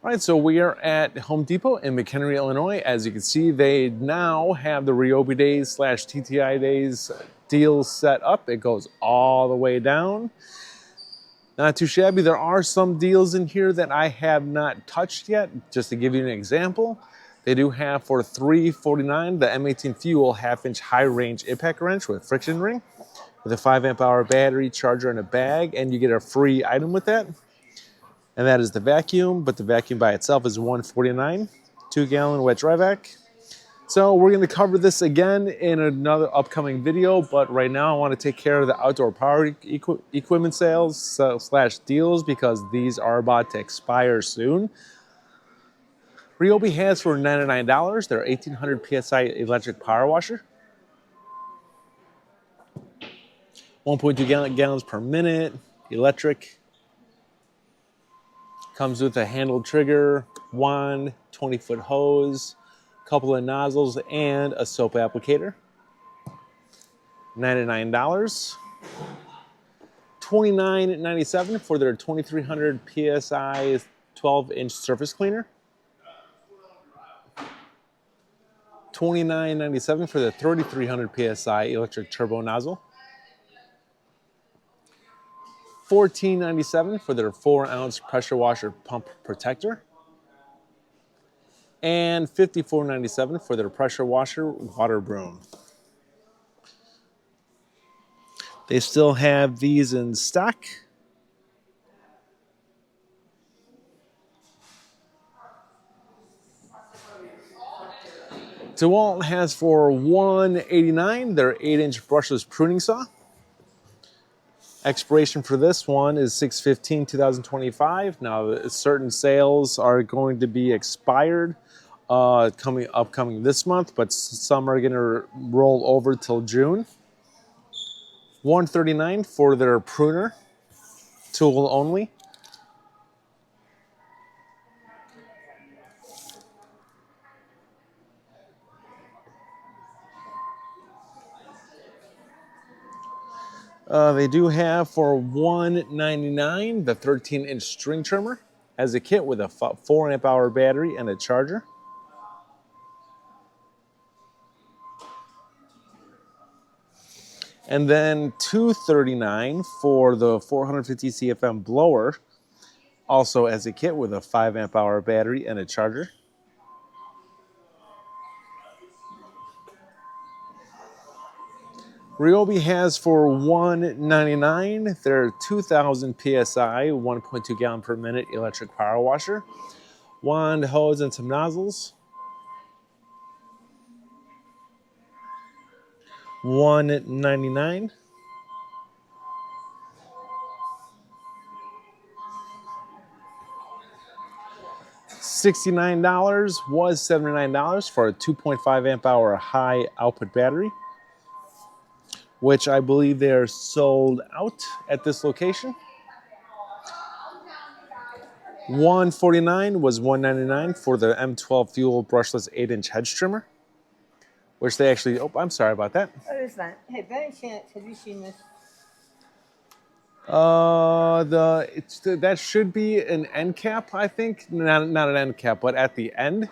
All right, so we are at Home Depot in McHenry, Illinois. As you can see, they now have the Ryobi Days / TTI Days deals set up. It goes all the way down. Not too shabby. There are some deals in here that I have not touched yet. Just to give you an example, they do have for $349 the M18 Fuel 1/2-inch high-range impact wrench with friction ring, with a 5 amp-hour battery, charger, and a bag, and you get a free item with that. And that is the vacuum, but the vacuum by itself is $149, 2-gallon wet dry vac. So we're gonna cover this again in another upcoming video, but right now I wanna take care of the outdoor power equipment sales / deals because these are about to expire soon. Ryobi has for $99 their 1800 PSI electric power washer. 1.2 gallons per minute, electric. Comes with a handled trigger, wand, 20-foot hose, couple of nozzles, and a soap applicator. $99. $29.97 for their 2300 PSI 12-inch surface cleaner. $29.97 for the 3300 PSI electric turbo nozzle. $14.97 for their 4-ounce pressure washer pump protector. And $54.97 for their pressure washer water broom. They still have these in stock. DeWalt has for $189 their 8-inch brushless pruning saw. Expiration for this one is 6/15/2025. Now, certain sales are going to be expired upcoming this month, but some are going to roll over till June. $139 for their pruner, tool only. They do have for $199 the 13-inch string trimmer as a kit with a 4-amp-hour battery and a charger. And then $239 for the 450 CFM blower, also as a kit with a 5-amp-hour battery and a charger. Ryobi has for $199 their 2000 PSI 1.2 gallon per minute electric power washer, wand, hose, and some nozzles. $199. $69 was $79 for a 2.5 amp hour high output battery, which I believe they are sold out at this location. $149 was $199 for the M12 Fuel brushless 8-inch hedge trimmer, which they actually, oh, I'm sorry about that. Oh, it's fine. Hey, by any chance, have you seen this? That should be an end cap, I think. Not an end cap, but at the end.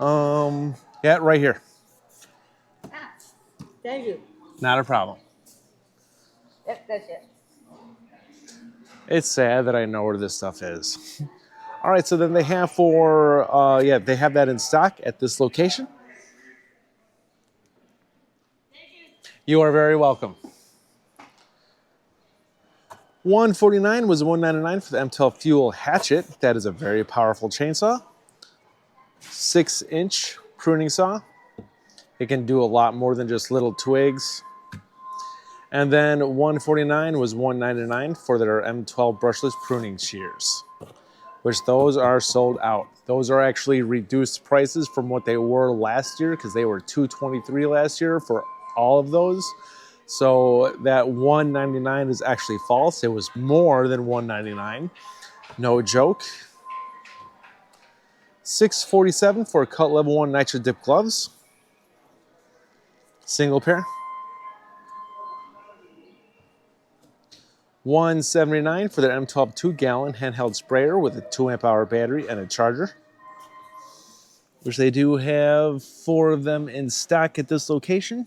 Yeah, right here. Ah, thank you. Not a problem. Yep, that's it. It's sad that I know where this stuff is. All right, so then they have for, they have that in stock at this location. You are very welcome. $149 was $199 for the M12 Fuel hatchet. That is a very powerful chainsaw. 6-inch pruning saw. It can do a lot more than just little twigs. And then $149 was $199 for their M12 brushless pruning shears, which those are sold out. Those are actually reduced prices from what they were last year because they were $223 last year for all of those. So that $199 is actually false. It was more than $199. No joke. $647 for cut level 1 nitro dip gloves. Single pair. $179 for their M12 2-gallon handheld sprayer with a 2 amp hour battery and a charger, which they do have 4 of them in stock at this location.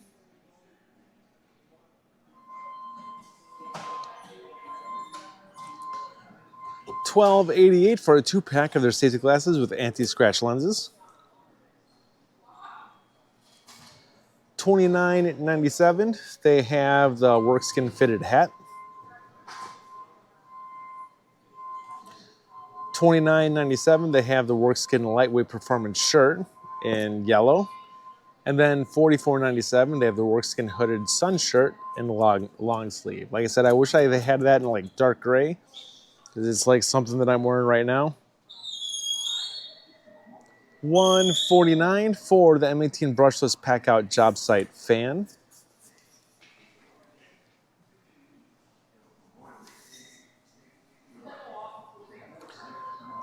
$12.88 for a 2-pack of their safety glasses with anti-scratch lenses. $29.97, they have the workskin fitted hat. $29.97, they have the workskin lightweight performance shirt in yellow. And then $44.97, they have the workskin hooded sun shirt in long sleeve. Like I said, I wish they had that in like dark gray, because it's like something that I'm wearing right now. $149 for the M18 brushless pack out job site fan.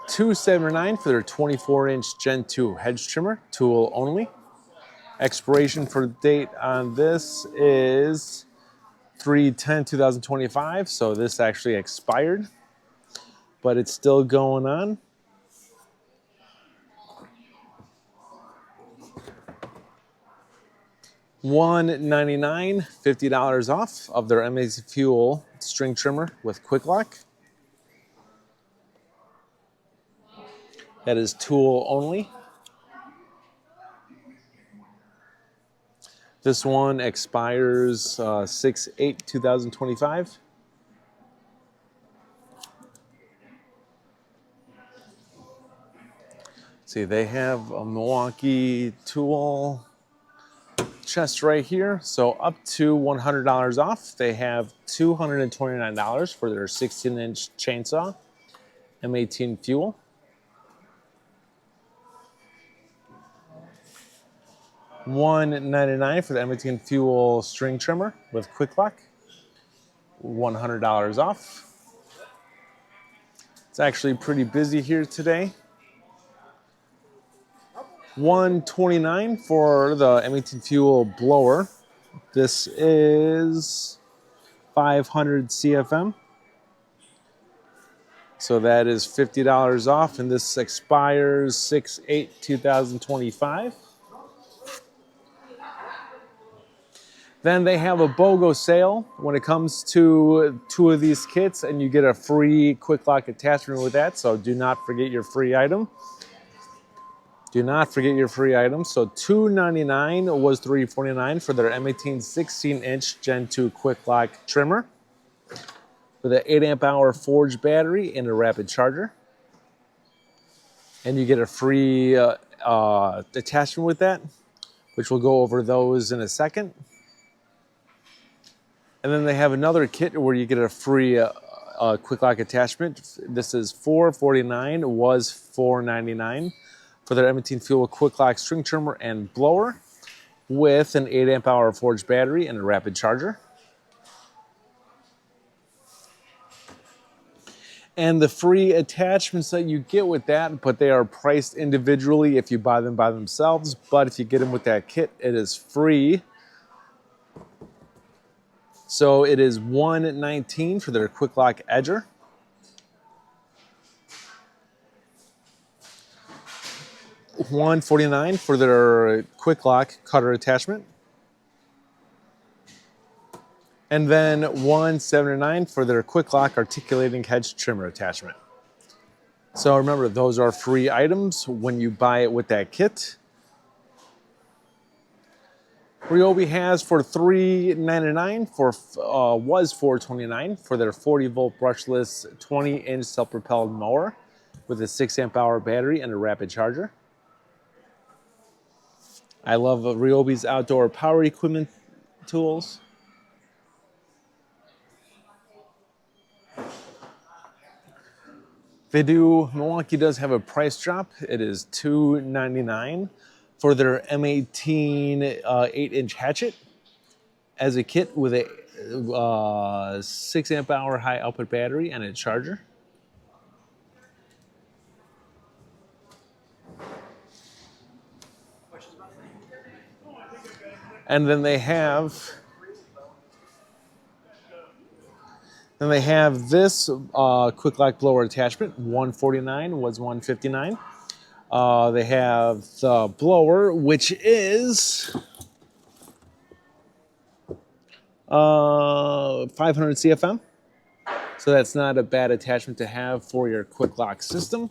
$279 for their 24-inch Gen 2 hedge trimmer, tool only. Expiration for date on this is 3/10/2025, so this actually expired, but it's still going on. $199, $50 off of their MAC Fuel string trimmer with quick lock. That is tool only. This one expires 6/8/2025. See, they have a Milwaukee tool chest right here. So up to $100 off. They have $229 for their 16-inch chainsaw, M18 Fuel. $199 for the M18 Fuel string trimmer with quick lock. $100 off. It's actually pretty busy here today. $129 for the M18 Fuel blower. This is 500 CFM. So that is $50 off, and this expires 6/8/2025. Then they have a BOGO sale when it comes to 2 of these kits, and you get a free quick lock attachment with that. So do not forget your free item. Do not forget your free item. So $299 was $349 for their M18 16-inch Gen 2 quick lock trimmer with an 8 amp hour forged battery and a rapid charger. And you get a free attachment with that, which we'll go over those in a second. And then they have another kit where you get a free quick lock attachment. This is $449, was $499 for their M18 Fuel quick lock string trimmer and blower with an 8 amp hour forged battery and a rapid charger. And the free attachments that you get with that, but they are priced individually if you buy them by themselves. But if you get them with that kit, it is free. So it is $119 for their quick lock edger. $149 for their quick lock cutter attachment. And then $179 for their quick lock articulating hedge trimmer attachment. So remember, those are free items when you buy it with that kit. Ryobi has for $399 was $429 for their 40-volt brushless 20-inch self-propelled mower with a 6 amp hour battery and a rapid charger. I love Ryobi's outdoor power equipment tools. Milwaukee does have a price drop. It is $299 for their M18 8-inch hatchet as a kit with a 6 amp hour high output battery and a charger. And then they have Then they have this quick lock blower attachment. $149 was $159. They have the blower, which is 500 CFM. So that's not a bad attachment to have for your quick lock system.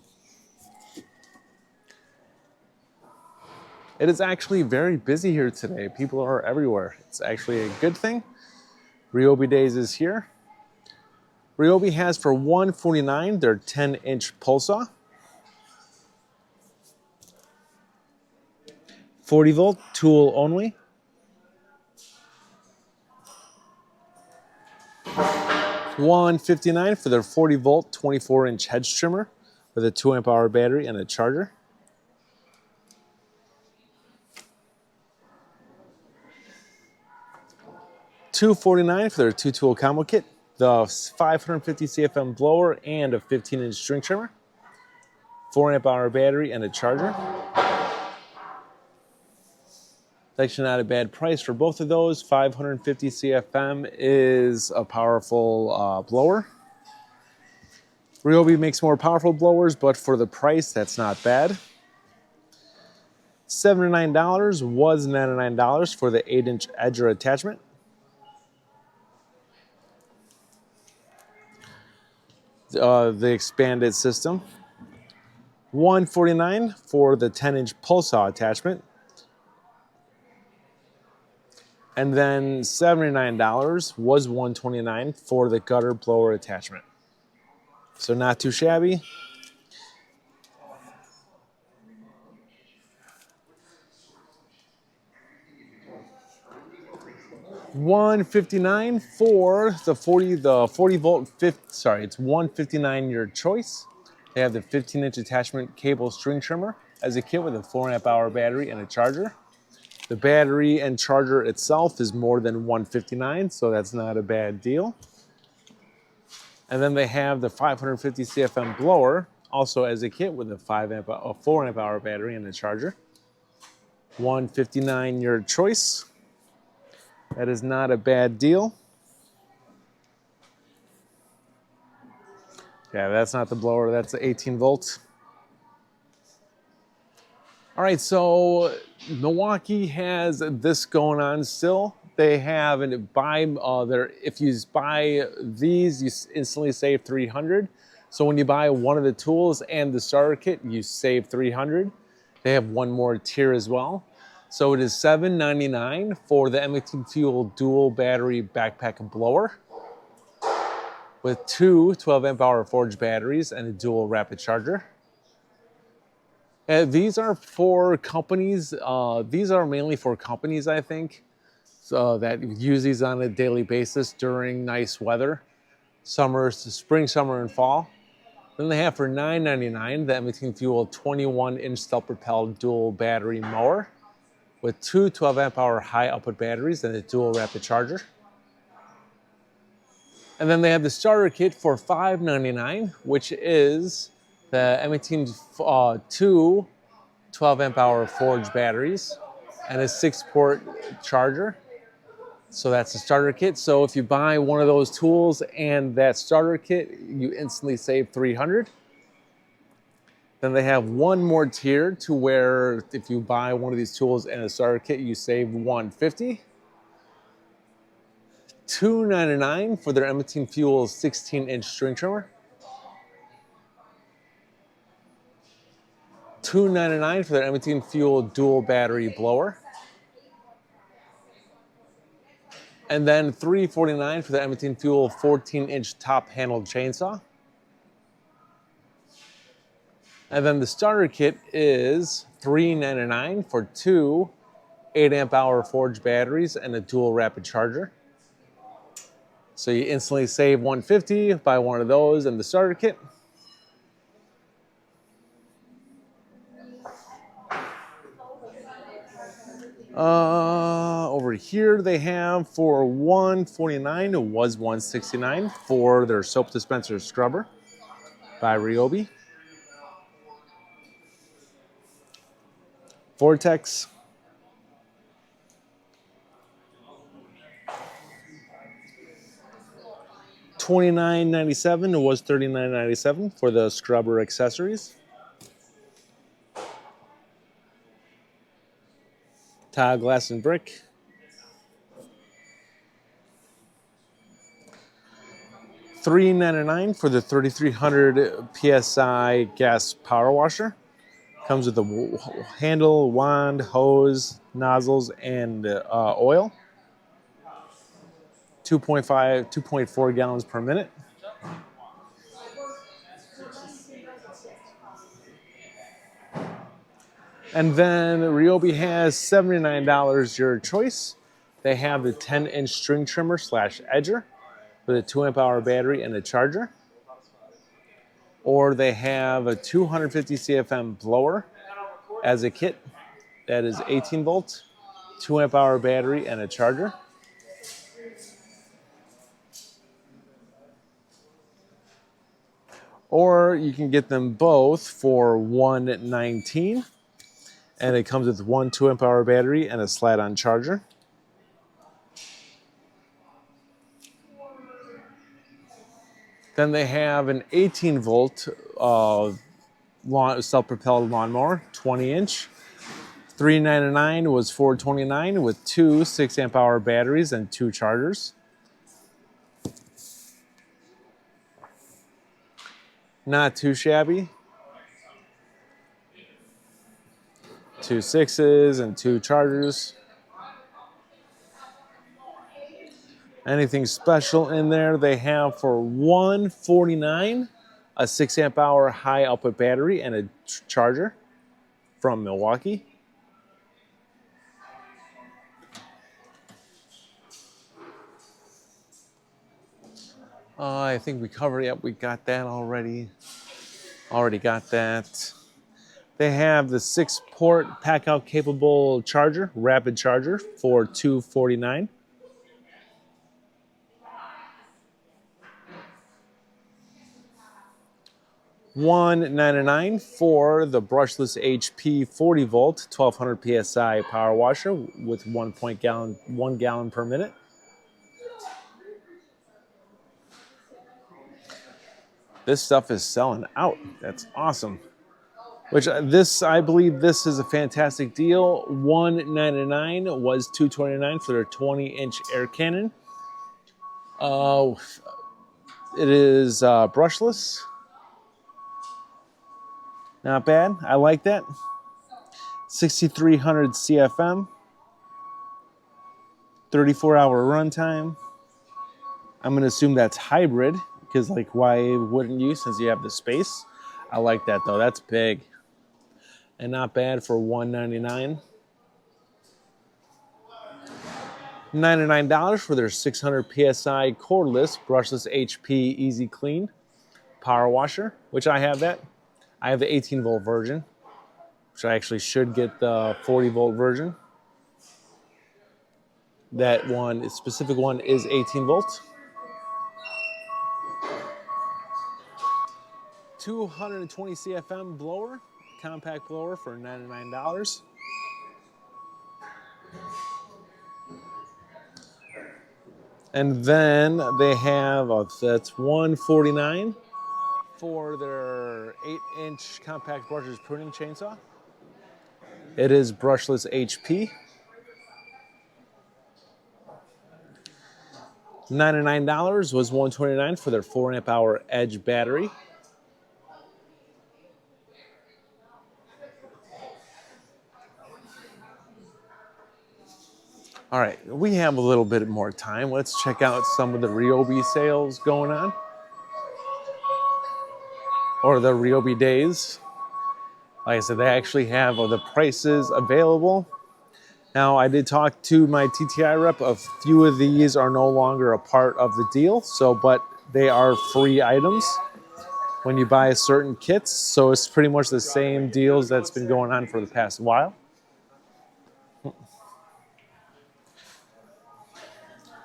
It is actually very busy here today. People are everywhere. It's actually a good thing. Ryobi Days is here. Ryobi has for $149 their 10-inch pole saw. 40 volt tool only. $159 for their 40 volt 24-inch hedge trimmer with a 2 amp hour battery and a charger. $249 for their 2-tool combo kit, the 550 CFM blower and a 15-inch string trimmer, 4 amp hour battery and a charger. It's actually not a bad price for both of those. 550 CFM is a powerful blower. Ryobi makes more powerful blowers, but for the price, that's not bad. $79 was $99 for the 8-inch edger attachment. The expanded system. $149 for the 10-inch pole saw attachment. And then $79 was $129 for the gutter blower attachment. So not too shabby. $159 for the 40 volt sorry, it's $159 your choice. They have the 15-inch attachment cable string trimmer as a kit with a 4 amp hour battery and a charger. The battery and charger itself is more than $159, so that's not a bad deal. And then they have the 550 CFM blower, also as a kit with a 4 amp hour battery and a charger. $159 your choice. That is not a bad deal. Yeah, that's not the blower, that's the 18 volt. All right, so Milwaukee has this going on still. They have if you buy these, you instantly save $300. So when you buy one of the tools and the starter kit, you save $300. They have one more tier as well. So it is $799 for the M18 Fuel dual battery backpack and blower with two 12 amp hour forged batteries and a dual rapid charger. These are for companies. These are mainly for companies, I think, so that use these on a daily basis during nice weather, spring, summer, and fall. Then they have for $9.99 the M18 Fuel 21-inch self-propelled dual battery mower with two 12 amp hour high output batteries and a dual rapid charger. And then they have the starter kit for $5.99, which is the M18 two 12 amp hour forged batteries and a 6-port charger. So that's the starter kit. So if you buy one of those tools and that starter kit, you instantly save $300. Then they have one more tier to where if you buy one of these tools and a starter kit, you save $150. $299 for their M18 Fuel 16-inch string trimmer. $299 for their M18 Fuel dual battery blower. And then $349 for the M18 Fuel 14-inch top handled chainsaw. And then the starter kit is $399 for two 8 amp hour forged batteries and a dual rapid charger. So you instantly save $150, buy one of those and the starter kit. Over here they have for $149, it was $169 for their soap dispenser scrubber by Ryobi. Vortex. $29.97. It was $39.97 for the scrubber accessories. Tile, glass, and brick. $3.99 for the 3300 PSI gas power washer. Comes with a handle, wand, hose, nozzles, and oil. 2.4 gallons per minute. And then Ryobi has $79, your choice. They have the 10-inch string trimmer / edger with a 2-amp-hour battery and a charger. Or they have a 250 CFM blower as a kit. That is 18 volt, 2-amp-hour battery, and a charger. Or you can get them both for $119, and it comes with one 2-amp-hour battery and a slide-on charger. Then they have an 18-volt self-propelled lawnmower, 20-inch. $399 was $429 with two 6-amp-hour batteries and two chargers. Not too shabby. Two 6s and two chargers. Anything special in there? They have for $149 a 6-amp-hour high output battery and a charger from Milwaukee. I think we covered it. Yep, we got that already. Already got that. They have the 6-port pack-out capable charger, rapid charger, for $249. $199 for the brushless HP 40-volt 1200 PSI power washer with 1 gallon per minute. This stuff is selling out. That's awesome. I believe this is a fantastic deal. $199 was $229 for their 20-inch air cannon. It is brushless. Not bad. I like that. 6,300 CFM. 34-hour runtime. I'm going to assume that's hybrid, because like, why wouldn't you, since you have the space? I like that though. That's big. And not bad for $199. $99 for their 600 PSI cordless brushless HP Easy Clean power washer, which I have that. I have the 18-volt version, which I actually should get the 40-volt version. That one, the specific one, is 18 volt. 220 CFM blower, compact blower for $99. And then they have, that's $149 for their 8-inch compact brushless pruning chainsaw. It is brushless HP. $99 was $129 for their 4-amp-hour Edge battery. All right, we have a little bit more time. Let's check out some of the Ryobi sales going on, or the Ryobi Days. Like I said, they actually have the prices available. Now, I did talk to my TTI rep. A few of these are no longer a part of the deal, but they are free items when you buy certain kits. So it's pretty much the same deals that's been going on for the past while.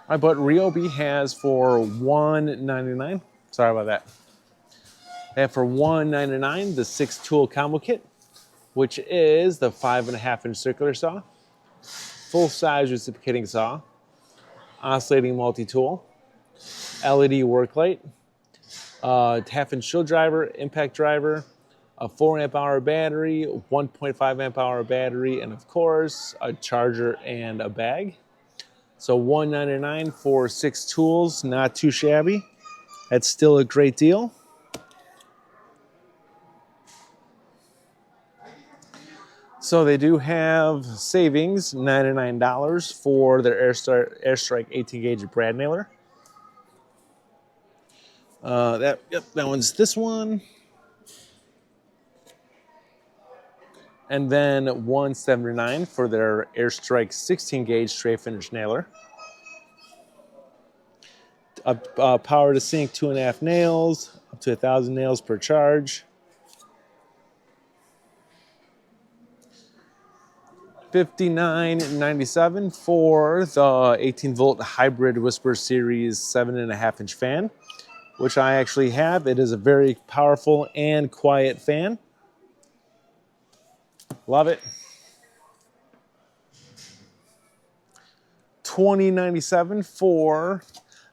But Ryobi has for $199. Sorry about that. They have for $199 the 6-tool combo kit, which is the 5.5-inch circular saw, full-size reciprocating saw, oscillating multi-tool, LED work light, half-inch shield driver, impact driver, a 4 amp hour battery, 1.5 amp hour battery, and of course, a charger and a bag. So $199 for 6 tools, not too shabby. That's still a great deal. So they do have savings, $99 for their Airstrike 18 gauge brad nailer. That one's this one. And then $179 for their Airstrike 16 gauge straight finish nailer. Power to sink 2.5 nails, up to 1,000 nails per charge. $59.97 for the 18 volt hybrid Whisper Series 7.5 inch fan, which I actually have. It is a very powerful and quiet fan. Love it. $20.97 for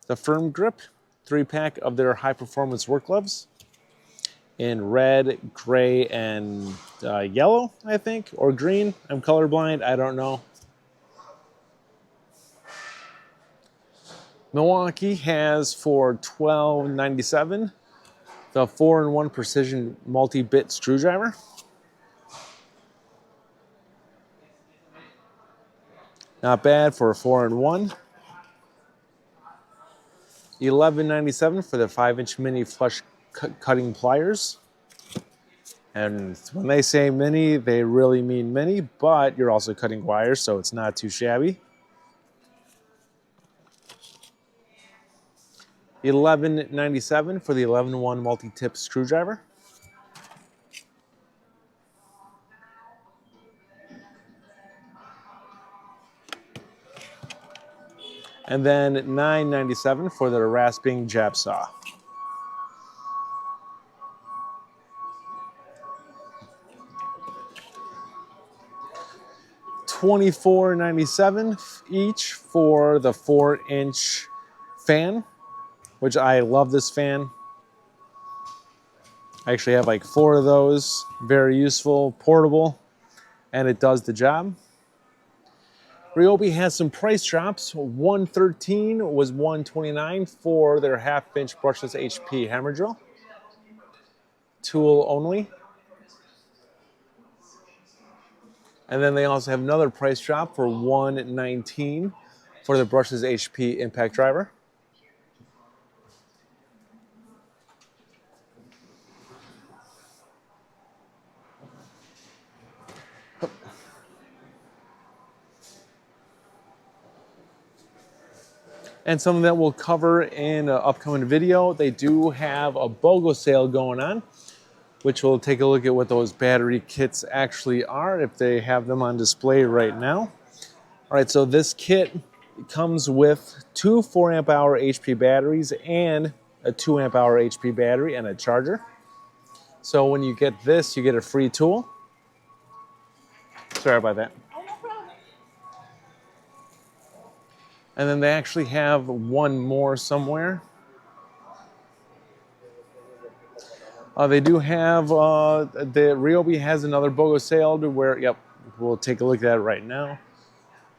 the Firm Grip 3-pack of their high performance work gloves in red, gray, and yellow, I think, or green. I'm colorblind, I don't know. Milwaukee has for $12.97 the 4-in-1 precision multi-bit screwdriver. Not bad for a 4-in-1. $11.97 for the 5-inch mini flush cutting pliers. And when they say mini, they really mean mini, but you're also cutting wires, so it's not too shabby. $11.97 for the 11-in-1 multi-tip screwdriver. And then $9.97 for the rasping jab saw. $24.97 each for the 4-inch fan, which I love this fan. I actually have like 4 of those. Very useful, portable, and it does the job. Ryobi has some price drops. $113 was $129 for their 1/2-inch brushless HP hammer drill. Tool only. And then they also have another price drop for $119 for the brushless HP impact driver. And something that we'll cover in an upcoming video, they do have a BOGO sale going on, which we'll take a look at what those battery kits actually are, if they have them on display right now. All right, so this kit comes with 2 4-amp-hour HP batteries and a 2-amp-hour HP battery and a charger. So when you get this, you get a free tool. Sorry about that. And then they actually have one more somewhere. They do have, the Ryobi has another BOGO sale to where, yep, we'll take a look at it right now.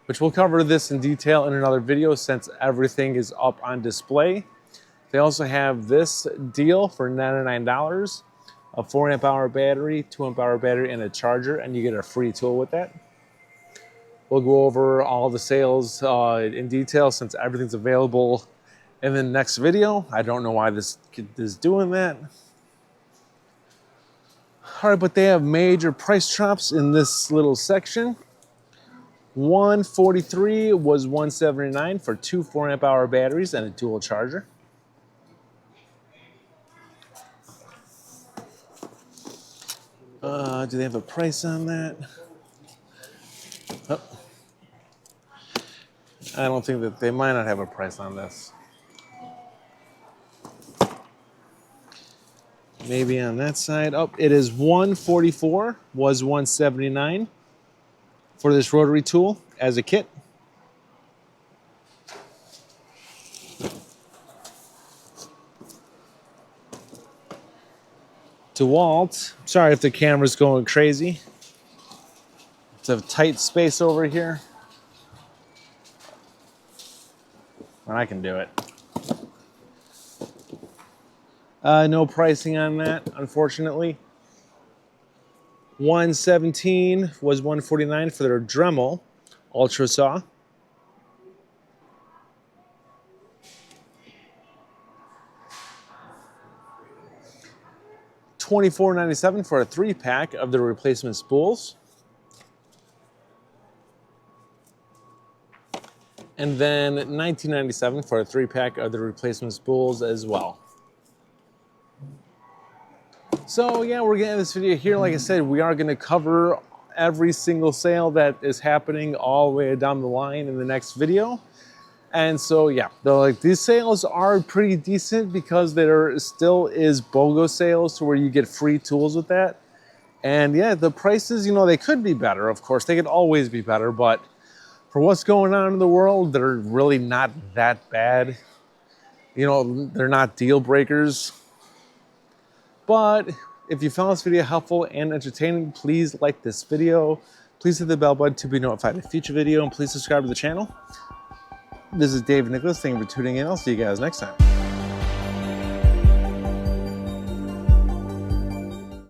Which we'll cover this in detail in another video since everything is up on display. They also have this deal for $99, a 4-amp-hour battery, 2-amp-hour battery, and a charger, and you get a free tool with that. We'll go over all the sales in detail since everything's available in the next video. I don't know why this is doing that. All right, but they have major price drops in this little section. $143 was $179 for 2 4-amp-hour batteries and a dual charger. Do they have a price on that? Oh. I don't think that they might not have a price on this. Maybe on that side. Oh, it is $144, was $179 for this rotary tool as a kit. DeWalt. Sorry if the camera's going crazy. It's a tight space over here. And I can do it. No pricing on that, unfortunately. 117 was 149 for their Dremel Ultra Saw. $24.97 for a 3-pack of the replacement spools. And then $19.97 for a 3-pack of the replacement spools as well. So yeah, we're getting this video here. Like I said, we are going to cover every single sale that is happening all the way down the line in the next video. And so yeah, these sales are pretty decent because there still is BOGO sales to where you get free tools with that. And yeah, the prices, you know, they could be better. Of course, they could always be better, but for what's going on in the world, they're really not that bad. You know, they're not deal breakers. But if you found this video helpful and entertaining, please like this video. Please hit the bell button to be notified of a future video, and please subscribe to the channel. This is Dave Nicholas. Thank you for tuning in. I'll see you guys next time.